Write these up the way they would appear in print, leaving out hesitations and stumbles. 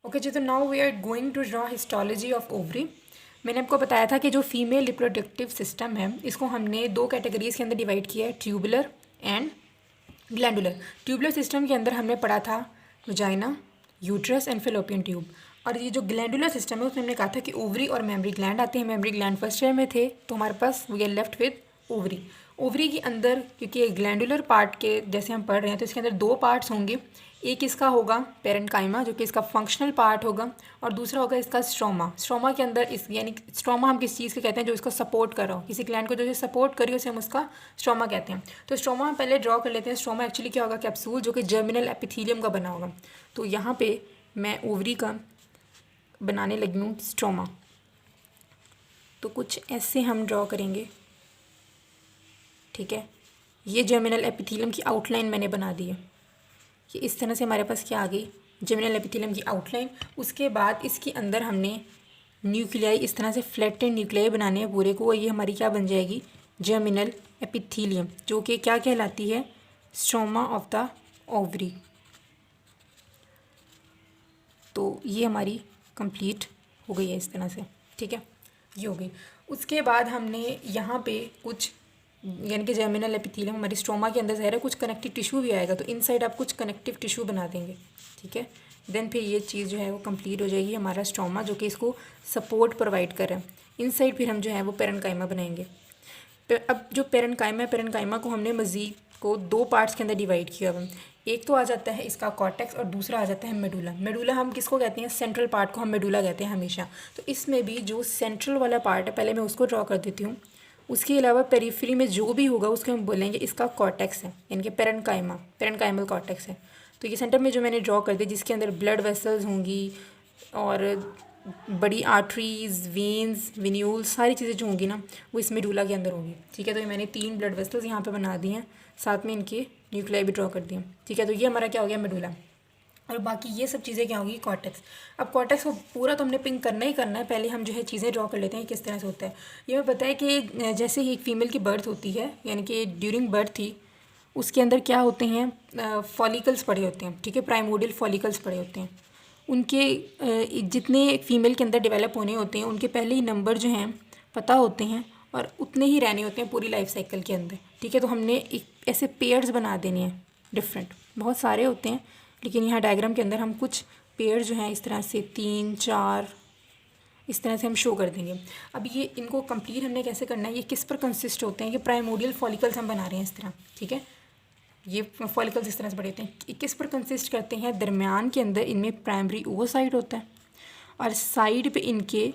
Okay जी, तो now we are going to draw histology of ovary. मैंने आपको बताया था कि जो फीमेल रिप्रोडक्टिव सिस्टम है इसको हमने दो कैटेगरीज के अंदर डिवाइड किया है, tubular and glandular. Tubular system के अंदर हमने पढ़ा था vagina, uterus and fallopian tube. और ये जो ग्लैंडुलर सिस्टम है उसमें हमने कहा था कि ओवरी और मेमरी ग्लैंड आते हैं। मेमरी ग्लैंड फर्स्ट ईयर में थे तो हमारे पास we are left with ovary. Ovary के अंदर क्योंकि ग्लैंडुलर पार्ट के जैसे हम पढ़ रहे हैं तो इसके अंदर दो पार्ट्स होंगे। एक इसका होगा पेरेन्काइमा जो कि इसका फंक्शनल पार्ट होगा, और दूसरा होगा इसका स्ट्रोमा। स्ट्रोमा के अंदर इस यानी स्ट्रोमा हम किस चीज़ के कहते हैं, जो इसको सपोर्ट कर रहा हो, किसी ग्लैंड को जो सपोर्ट करी उसे हम उसका स्ट्रोमा कहते हैं। तो स्ट्रोमा हम पहले ड्रॉ कर लेते हैं। स्ट्रोमा एक्चुअली क्या होगा, कैप्सूल जो कि जर्मिनल एपिथेलियम का बना होगा। तो यहाँ पे मैं ओवरी का बनाने लगी हूँ स्ट्रोमा। तो कुछ ऐसे हम ड्रॉ करेंगे, ठीक है। ये जर्मिनल एपिथेलियम की आउटलाइन मैंने बना दी है। ये इस तरह से हमारे पास क्या आ गई, जर्मिनल एपिथेलियम की आउटलाइन। उसके बाद इसके अंदर हमने न्यूक्लियाई इस तरह से फ्लैटेड न्यूक्लियाई बनाने हैं पूरे को। ये हमारी क्या बन जाएगी, जर्मिनल एपिथेलियम, जो कि क्या कहलाती है, स्ट्रोमा ऑफ द ओवरी। तो ये हमारी कंप्लीट हो गई है इस तरह से, ठीक है, ये हो गई। उसके बाद हमने यहाँ पे कुछ यानी कि जर्मिनल एपिथेलियम हमारी स्ट्रोमा के अंदर ज़ाहिर है कुछ कनेक्टिव टिश्यू भी आएगा, तो इनसाइड आप कुछ कनेक्टिव टिश्यू बना देंगे, ठीक है। देन फिर ये चीज़ जो है वो कंप्लीट हो जाएगी, हमारा स्ट्रोमा जो कि इसको सपोर्ट प्रोवाइड कर रहा है। इनसाइड फिर हम जो है वो पेरेन्काइमा बनाएंगे। अब जो पेरेन्काइमा को हमने मज़ीद को दो पार्ट्स के अंदर डिवाइड किया हुआ। एक तो आ जाता है इसका कॉर्टेक्स और दूसरा आ जाता है मेडुला। मेडुला हम किसको कहते हैं, सेंट्रल पार्ट को हम मेडुला कहते हैं हमेशा। तो इसमें भी जो सेंट्रल वाला पार्ट है पहले मैं उसको ड्रॉ कर देती हूँ। उसके अलावा पेरिफेरी में जो भी होगा उसको हम बोलेंगे इसका कॉर्टेक्स है, यानी कि पेरेन्काइमल कॉर्टेक्स है। तो ये सेंटर में जो मैंने ड्रॉ कर दिया जिसके अंदर ब्लड वेसल्स होंगी और बड़ी आर्टरीज, वेन्स, विन्यूल्स, सारी चीज़ें जो होंगी ना वो इस मेडुला के अंदर होंगी, ठीक है। तो ये मैंने 3 ब्लड वेसल्स यहाँ पे बना दिए हैं, साथ में इनके न्यूक्लियाई भी ड्रॉ कर दिए, ठीक है। तो ये हमारा क्या हो गया, मेडुला। और बाकी ये सब चीज़ें क्या होगी, कॉर्टेक्स। अब कॉर्टेक्स को पूरा तो हमने पिंक करना ही करना है, पहले हम जो है चीज़ें ड्रॉ कर लेते हैं किस तरह से होता है। ये हमें पता है कि जैसे ही एक फ़ीमेल की बर्थ होती है, यानी कि ड्यूरिंग बर्थ ही उसके अंदर क्या होते हैं, फॉलिकल्स पड़े होते हैं, ठीक है, प्राइमोडियल फॉलिकल्स पड़े होते हैं। उनके जितने फीमेल के अंदर डेवलप होने होते हैं उनके पहले ही नंबर जो हैं पता होते हैं और उतने ही रहने होते हैं पूरी लाइफ साइकिल के अंदर, ठीक है। तो हमने एक ऐसे पेयर्स बना देने हैं डिफरेंट, बहुत सारे होते हैं लेकिन यहाँ डायग्राम के अंदर हम कुछ पेयर जो हैं इस तरह से 3, 4 इस तरह से हम शो कर देंगे। अब ये इनको कंप्लीट हमने कैसे करना है, ये किस पर कंसिस्ट होते हैं, ये प्राइमोडियल फॉलिकल्स हम बना रहे हैं इस तरह, ठीक है। ये फॉलिकल्स इस तरह से बड़े होते हैं, किस पर कंसिस्ट करते हैं, दरमियान के अंदर इनमें प्राइमरी ओवोसाइट होता है और साइड पे इनके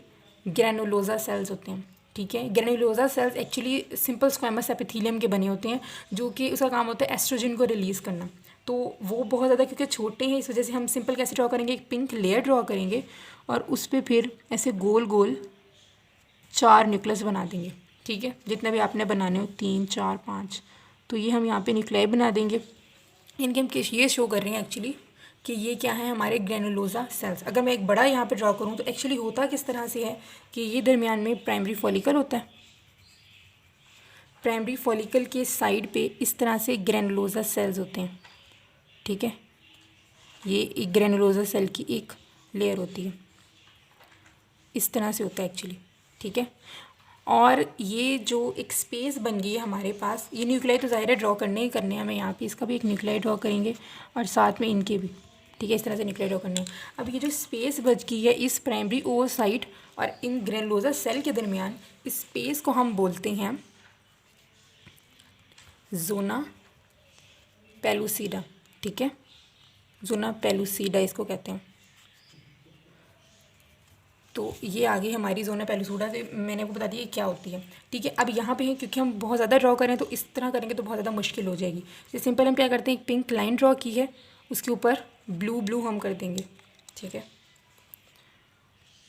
ग्रैनुलोजा सेल्स होते हैं, ठीक है। Granulosa cells actually simple squamous epithelium के बने होते हैं, जो कि उसका काम होता है एस्ट्रोजन को रिलीज़ करना। तो वो बहुत ज़्यादा क्योंकि छोटे हैं इस वजह से हम सिंपल कैसे ड्रॉ करेंगे, एक पिंक लेयर ड्रॉ करेंगे और उस पर फिर ऐसे गोल गोल 4 न्यूक्लियस बना देंगे, ठीक है। जितने भी आपने बनाने हो 3, 4, 5, तो ये हम यहाँ पे न्यूक्लियाई बना देंगे। इनके हम ये शो कर रहे हैं एक्चुअली कि ये क्या है, हमारे ग्रैनुलोजा सेल्स। अगर मैं एक बड़ा यहाँ पे ड्रॉ करूँ तो एक्चुअली होता किस तरह से है कि ये दरमियान में प्राइमरी फॉलिकल होता है, प्राइमरी फॉलिकल के साइड पे इस तरह से ग्रैनुलोजा सेल्स होते हैं, ठीक है। ये एक ग्रैनुलोजा सेल की एक लेयर होती है, इस तरह से होता है एक्चुअली, ठीक है। और ये जो एक स्पेस बन गई है हमारे पास, ये न्यूक्लियाई तो ज़ाहिर है ड्रॉ करने ही करने हैं हमें, यहाँ पे इसका भी एक न्यूक्लियाई ड्रॉ करेंगे और साथ में इनके भी, ठीक है। इस तरह से न्यूक्लियाई ड्रॉ करने हैं। अब ये जो स्पेस बच गई है इस प्राइमरी ओवोसाइट और इन ग्रैनुलोजा सेल के दरमियान, इस स्पेस को हम बोलते हैं जोना पेलुसिडा, ठीक है। जोना पेलुसिडा इसको कहते हैं। तो ये आ गई हमारी जोना पेलुसिडा, से मैंने आपको बता दिया क्या होती है, ठीक है। अब यहाँ पे है क्योंकि हम बहुत ज़्यादा ड्रॉ करें तो इस तरह करेंगे तो बहुत ज़्यादा मुश्किल हो जाएगी। तो सिंपल हम क्या करते हैं, एक पिंक लाइन ड्रॉ की है, उसके ऊपर ब्लू ब्लू हम कर देंगे, ठीक है।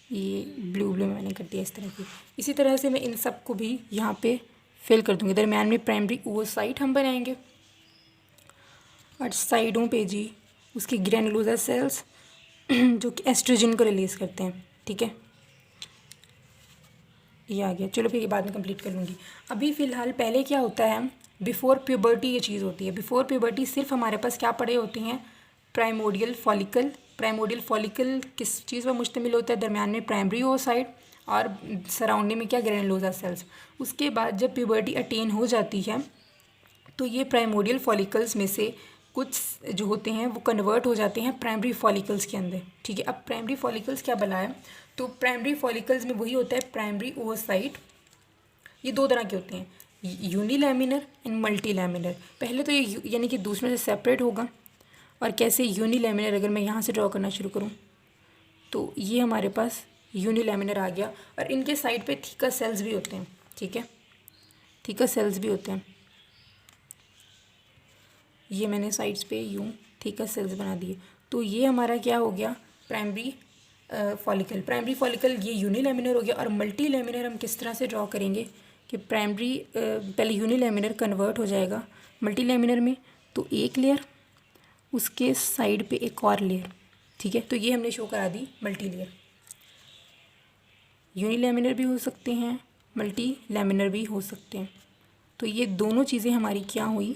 ये ब्लू ब्लू मैंने कर दिया इस तरह की। इसी तरह से मैं इन सब को भी यहाँ पे फिल कर दूँगी। दरमियान में प्राइमरी ओवोसाइट हम बनाएंगे और साइडों पे जी उसकी ग्रैनुलोजा सेल्स जो कि एस्ट्रोजन को रिलीज़ करते हैं, ठीक है। ये आ गया, चलो फिर ये बाद में कंप्लीट कर लूँगी। अभी फ़िलहाल पहले क्या होता है, बिफ़ोर प्यूबर्टी ये चीज़ होती है। बिफ़ोर प्यूबर्टी सिर्फ हमारे पास क्या पड़े होते हैं, प्राइमोडियल फॉलिकल, प्राइमोडियल फॉलिकल किस चीज़ पर मुश्तमिल होता है? दरमियान में प्राइमरी ओसाइट और सराउंडिंग में क्या, ग्रेनुलोसा सेल्स। उसके बाद जब प्यूबर्टी अटेन हो जाती है तो ये प्राइमोडियल फॉलिकल्स में से कुछ जो होते हैं वो कन्वर्ट हो जाते हैं प्राइमरी फॉलिकल्स के अंदर, ठीक है। अब प्राइमरी फॉलिकल्स क्या बनाया, तो प्राइमरी फॉलिकल्स में वही होता है प्राइमरी ओसाइट। ये दो तरह के होते हैं, यूनिलैमिनर एंड मल्टी लैमिनर। पहले तो ये यानी कि दूसरे से सेपरेट होगा। और कैसे, यूनिलैमिनर अगर मैं यहाँ से ड्रॉ करना शुरू करूँ तो ये हमारे पास यूनिलैमिनर आ गया। और इनके साइड पे थीका सेल्स भी होते हैं, ठीक है, थीका सेल्स भी होते हैं। ये मैंने साइड्स पे यूँ थीका सेल्स बना दिए। तो ये हमारा क्या हो गया, प्राइमरी फॉलिकल। प्राइमरी फॉलिकल ये यूनिलैमिनर हो गया। और मल्टी लैमिनर हम किस तरह से ड्रॉ करेंगे कि प्राइमरी पहले यूनिलैमिनर कन्वर्ट हो जाएगा मल्टी लैमिनर में, तो एक लेयर, उसके साइड पे एक और लेयर, ठीक है। तो ये हमने शो करा दी मल्टी लेयर। यूनिलैमिनर भी हो सकते हैं, मल्टी लैमिनर भी हो सकते हैं। तो ये दोनों चीज़ें हमारी क्या हुई,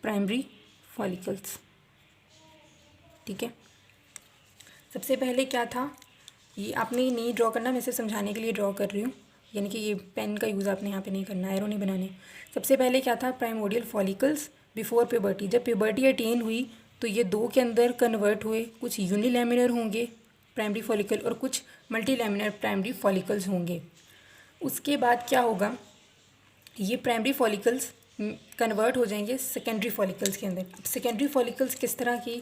प्राइमरी फॉलिकल्स, ठीक है। सबसे पहले क्या था, ये आपने नहीं ड्रॉ करना, मैं सिर्फ समझाने के लिए ड्रॉ कर रही हूँ, यानी कि ये पेन का यूज़ आपने यहाँ पे नहीं करना, एरो नहीं बनाने। सबसे पहले क्या था, प्राइमोडियल फॉलिकल्स बिफोर प्यूबर्टी। जब प्यूबर्टी अटेन हुई तो ये दो के अंदर कन्वर्ट हुए, कुछ यूनिलैमिनर होंगे प्राइमरी फॉलिकल और कुछ मल्टी लैमिनर प्राइमरी फॉलिकल्स होंगे। उसके बाद क्या होगा, ये प्राइमरी फॉलिकल्स कन्वर्ट हो जाएंगे सेकेंडरी फॉलिकल्स के अंदर। अब सेकेंडरी फॉलिकल्स किस तरह की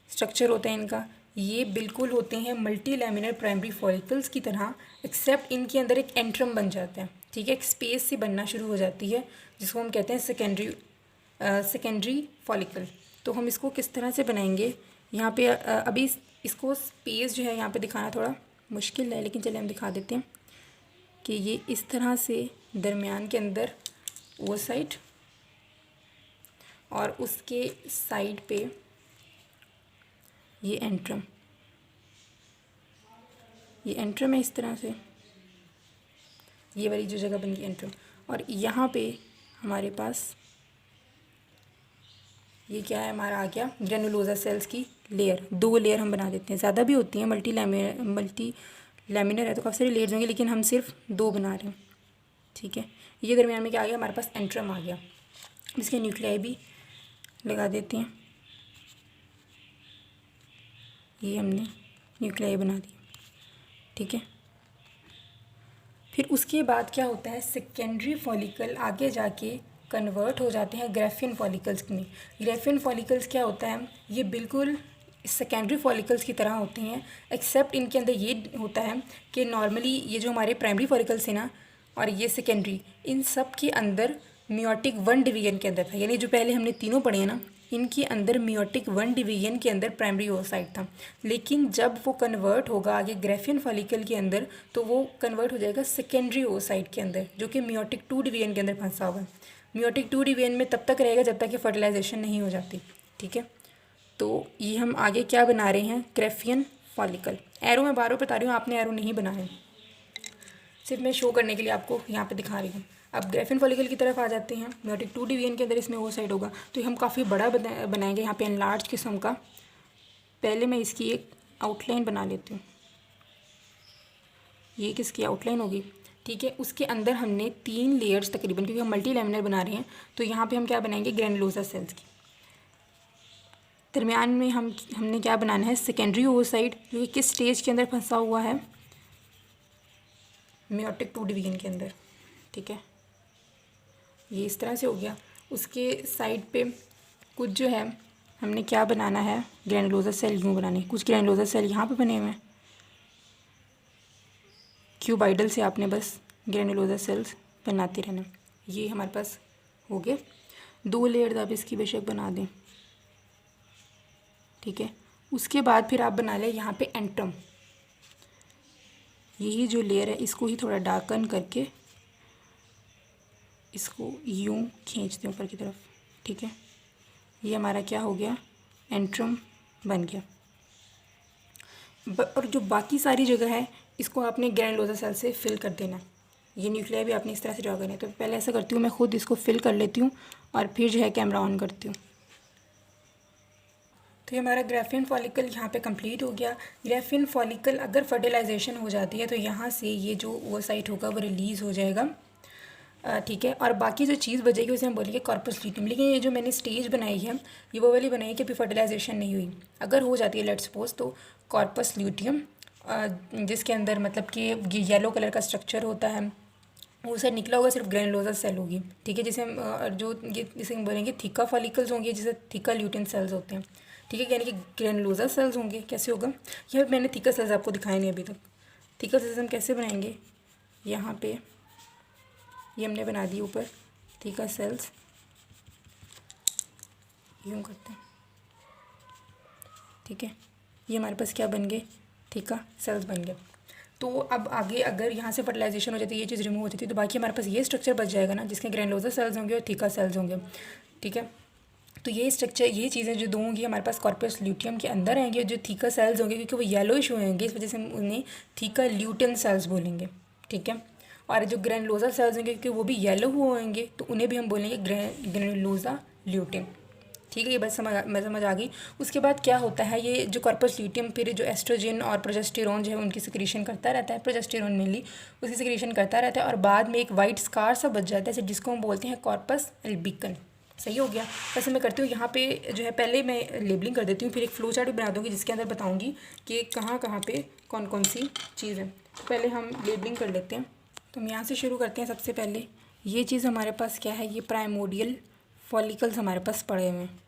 स्ट्रक्चर होता है इनका, ये बिल्कुल होते हैं मल्टी लैमिनर प्राइमरी फॉलिकल्स की तरह, एक्सेप्ट इनके अंदर एक एंट्रम बन जाता है, ठीक है। एक स्पेस से बनना शुरू हो जाती है जिसको हम कहते हैं सेकेंडरी फॉलिकल। तो हम इसको किस तरह से बनाएंगे, यहाँ पे अभी इसको स्पेस जो है यहाँ पे दिखाना थोड़ा मुश्किल है, लेकिन चलिए हम दिखा देते हैं कि ये इस तरह से दरमियान के अंदर ओसाइट और उसके साइड पे ये एंट्रम, ये एंट्रम है इस तरह से, ये वाली जो जगह बन गई एंट्रम। और यहाँ पे हमारे पास ये क्या है, हमारा आ गया ग्रेनुलोसा सेल्स की लेयर। दो लेयर हम बना देते हैं, ज़्यादा भी होती हैं, मल्टी लैमिनर है तो काफ़ी सारी लेयर्स होंगी, लेकिन हम सिर्फ दो बना रहे हैं, ठीक है। ये दरमियान में क्या आ गया, हमारे पास एंट्रम आ गया। इसके न्यूक्लियाई भी लगा देते हैं, ये हमने न्यूक्लियाई बना दी, ठीक है। फिर उसके बाद क्या होता है, सेकेंडरी फॉलिकल आगे जाके कन्वर्ट हो जाते हैं ग्राफियन फॉलिकल्स में। ग्राफियन फॉलिकल्स क्या होता है, ये बिल्कुल सेकेंडरी फॉलिकल्स की तरह होते हैं, एक्सेप्ट इनके अंदर ये होता है कि नॉर्मली ये जो हमारे प्राइमरी फॉलिकल्स हैं ना और ये सेकेंडरी, इन सब के अंदर मियोटिक 1 डिवीजन के अंदर था, यानी जो पहले हमने तीनों पढ़े हैं ना, इनके अंदर मियोटिक 1 डिवीजन के अंदर प्राइमरी ओसाइट था। लेकिन जब वो कन्वर्ट होगा आगे ग्राफियन फॉलिकल के अंदर, तो वो कन्वर्ट हो जाएगा सेकेंडरी ओसाइट के अंदर, जो कि मियोटिक 2 डिवीजन के अंदर फंसा हुआ है। मियोटिक 2 डिवीजन में तब तक रहेगा जब तक कि फर्टिलाइजेशन नहीं हो जाती, ठीक है। तो ये हम आगे क्या बना रहे हैं, ग्राफियन फॉलिकल। एरो मैं बार-बार बता रही हूँ, आपने एरो नहीं बनाना है, सिर्फ मैं शो करने के लिए आपको यहाँ पे दिखा रही हूँ। अब ग्राफियन फॉलिकल की तरफ आ जाते हैं, मियोटिक 2 डिवीजन के अंदर इसमें ओसाइट होगा, तो हम काफ़ी बड़ा बनाएंगे यहाँ पे एनलार्ज किस्म का। पहले मैं इसकी एक आउटलाइन बना लेती हूँ, ये किसकी आउटलाइन होगी, ठीक है। उसके अंदर हमने 3 लेयर्स तकरीबन, क्योंकि हम मल्टी लैमिनर बना रहे हैं, तो यहाँ पे हम क्या बनाएंगे, ग्रेनुलोसा सेल्स की। दरमियान में हमने क्या बनाना है, सेकेंडरी ओसाइट, जो कि किस स्टेज के अंदर फंसा हुआ है, मियोटिक 2 डिवीजन के अंदर, ठीक है। ये इस तरह से हो गया। उसके साइड पे कुछ जो है हमने क्या बनाना है, ग्रेनुलोसा सेल यूँ बनाने, कुछ ग्रेनुलोसा सेल यहाँ पे बने हुए हैं, क्यूबाइडल से आपने बस ग्रेनुलोसा सेल्स बनाते रहना। ये हमारे पास हो गए 2 लेयर, आप इसकी बेशक बना दें, ठीक है। उसके बाद फिर आप बना लें यहाँ पे एंट्रम, यही जो लेयर है इसको ही थोड़ा डार्कन करके इसको यूँ खींच दें ऊपर की तरफ, ठीक है। ये हमारा क्या हो गया, एंट्रम बन गया। और जो बाकी सारी जगह है इसको आपने ग्रेनुलोसा सेल से फिल कर देना। ये न्यूक्लियाई भी आपने इस तरह से ड्रॉ करना है। तो पहले ऐसा करती हूँ, मैं खुद इसको फिल कर लेती हूँ और फिर जो है कैमरा ऑन करती हूँ। तो ये हमारा ग्राफियन फॉलिकल यहाँ पे कंप्लीट हो गया। ग्राफियन फॉलिकल अगर फर्टिलाइजेशन हो जाती है तो यहाँ से ये जो ओवरसाइट होगा वो रिलीज़ हो जाएगा, ठीक है। और बाकी जो चीज़ बचेगी उसे हम बोलेंगे कॉर्पस ल्यूटियम। लेकिन ये जो मैंने स्टेज बनाई है ये वो वाली बनाई है कि अभी फर्टिलाइजेशन नहीं हुई, अगर हो जाती है लेट्स सपोज तो कॉर्पस ल्यूटियम, जिसके अंदर मतलब कि ये येलो कलर का स्ट्रक्चर होता है, वो से निकला होगा सिर्फ ग्रैनुलोसा सेल होगी, ठीक है। जिसे हम जो ये जिसे हम बोलेंगे थीका फॉलिकल्स होंगे, जिसे थीका ल्यूटिन सेल्स होते हैं, ठीक है। यानी कि ग्रैनुलोसा सेल्स होंगे। कैसे होगा, यह मैंने थीका सेल्स आपको दिखाए नहीं अभी तक। थीका सेल्स हम कैसे बनाएंगे, यहाँ पे ये हमने बना दी ऊपर थीका सेल्स, यूँ करते हैं, ठीक है। ये हमारे पास क्या बन गए, थीका सेल्स बन गए। तो अब आगे अगर यहाँ से फर्टिलाइजेशन हो जाती है, ये चीज़ रिमूव हो जाती है, तो बाकी हमारे पास ये स्ट्रक्चर बच जाएगा ना, जिसके ग्रैनुलोसा सेल्स होंगे और थीका सेल्स होंगे, ठीक है। तो ये स्ट्रक्चर, ये चीज़ें जो दो होंगी हमारे पास कॉर्पस ल्यूटियम के अंदर आएंगे। जो थीका सेल्स होंगे क्योंकि वो येलोइश होंगे, इस वजह से हम उन्हें थीका ल्यूटिन सेल्स बोलेंगे, ठीक है। और जो ग्रैनुलोसा सेल्स होंगे क्योंकि वो भी येलो होंगे तो उन्हें भी हम बोलेंगे ग्रैनुलोसा ल्यूटिन, ठीक है। ये बस समझ आ गई। उसके बाद क्या होता है, ये जो कॉर्पस ल्यूटियम फिर जो एस्ट्रोजन और प्रोजेस्टेरोन जो है उनकी सिक्रीशन करता रहता है, प्रोजेस्टेरोन मेनली उसकी सिक्रीशन करता रहता है, और बाद में एक वाइट स्कार सा बच जाता है जिसको हम बोलते हैं कॉर्पस एल्बिकन। सही हो गया। वैसे मैं करती हूँ यहाँ पे जो है, पहले मैं लेबलिंग कर देती हूँ, फिर एक फ्लो चार्ट भी बना दूँगी जिसके अंदर बताऊँगी कि कहाँ कहाँ पे कौन कौन सी चीज़ है। तो पहले हम लेबलिंग कर लेते हैं। तो हम यहाँ से शुरू करते हैं। सबसे पहले ये चीज़ हमारे पास क्या है, ये प्राइमोडियल फॉलिकल्स हमारे पास पड़े हुए हैं,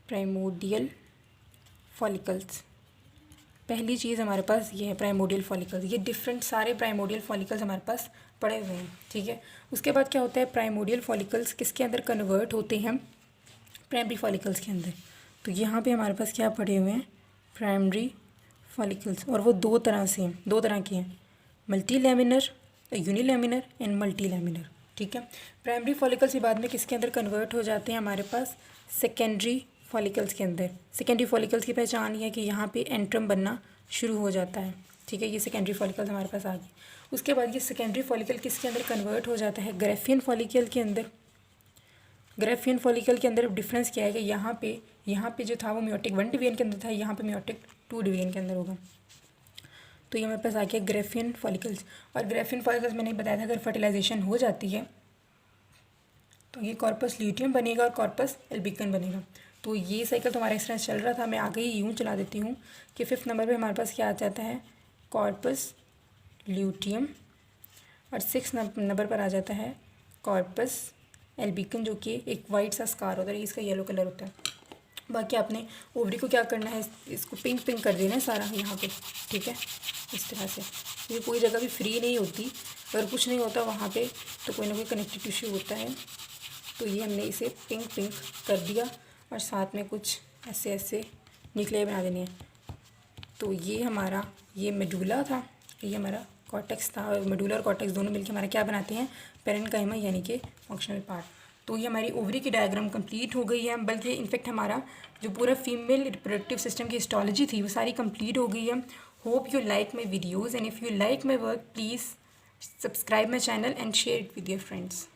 प्राइमोडियल फॉलिकल्स। पहली चीज़ हमारे पास ये है प्राइमोडियल फॉलिकल्स। ये डिफरेंट सारे प्राइमोडियल फॉलिकल्स हमारे पास पड़े हुए हैं, ठीक है। उसके बाद क्या होता है, प्राइमोडियल फॉलिकल्स किसके अंदर कन्वर्ट होते हैं, प्राइमरी फॉलिकल्स के अंदर। तो यहाँ पे हमारे पास क्या पड़े हुए हैं, प्राइमरी फॉलिकल्स, और वो दो तरह से हैं, दो तरह के हैं, multi laminar, unilaminar and multi laminar, ठीक है। प्राइमरी फॉलिकल्स के बाद में किसके अंदर कन्वर्ट हो जाते हैं, हमारे पास सेकेंडरी फॉलिकल्स के अंदर। सेकेंडरी फॉलिकल्स की पहचान ये है कि यहाँ पे एंट्रम बनना शुरू हो जाता है, ठीक है। ये सेकेंडरी फॉलिकल्स हमारे पास आ गई। उसके बाद ये सेकेंडरी फॉलिकल किसके अंदर कन्वर्ट हो जाता है, ग्राफियन फॉलिकल के अंदर। ग्राफियन फॉलिकल के अंदर डिफरेंस क्या है कि यहाँ पे जो था वो मियोटिक 1 डिवीजन के अंदर था, यहाँ पे मियोटिक 2 डिवीजन के अंदर होगा। तो ये हमारे पास आ गया ग्राफियन फॉलिकल्स। और ग्राफियन फॉलिकल्स मैंने बताया था अगर फर्टिलाइजेशन हो जाती है तो ये कॉर्पस ल्यूटियम बनेगा और कॉर्पस एल्बिकन बनेगा। तो ये साइकिल तो हमारा इस तरह चल रहा था। मैं आगे ही यूँ चला देती हूँ कि 5th नंबर पे हमारे पास क्या आ जाता है, कॉर्पस ल्यूटियम, और 6th नंबर पर आ जाता है कॉर्पस एल्बिकन, जो कि एक वाइट सा स्कार होता है, इसका येलो कलर होता है। बाकी आपने ओवरी को क्या करना है, इसको पिंक पिंक कर देना है सारा यहाँ पे, ठीक है, इस तरह से। ये कोई जगह भी फ्री नहीं होती, अगर कुछ नहीं होता वहाँ पे तो कोई ना कोई कनेक्टिव टिश्यू होता है। तो ये हमने इसे पिंक पिंक कर दिया और साथ में कुछ ऐसे ऐसे निकले बना देने हैं। तो ये हमारा ये मेडुला था, ये हमारा कॉर्टेक्स था, और मेडुला और कॉर्टेक्स दोनों मिलकर हमारा क्या बनाते हैं, पेरेन्काइमा यानी कि फंक्शनल पार्ट। तो ये हमारी ओवरी की डायग्राम कंप्लीट हो गई है, बल्कि इनफेक्ट हमारा जो पूरा फीमेल रिप्रोडक्टिव सिस्टम की हिस्टोलॉजी थी वो सारी कंप्लीट हो गई है। Hope you like my videos, and if you like my work please subscribe my channel and share it with your friends.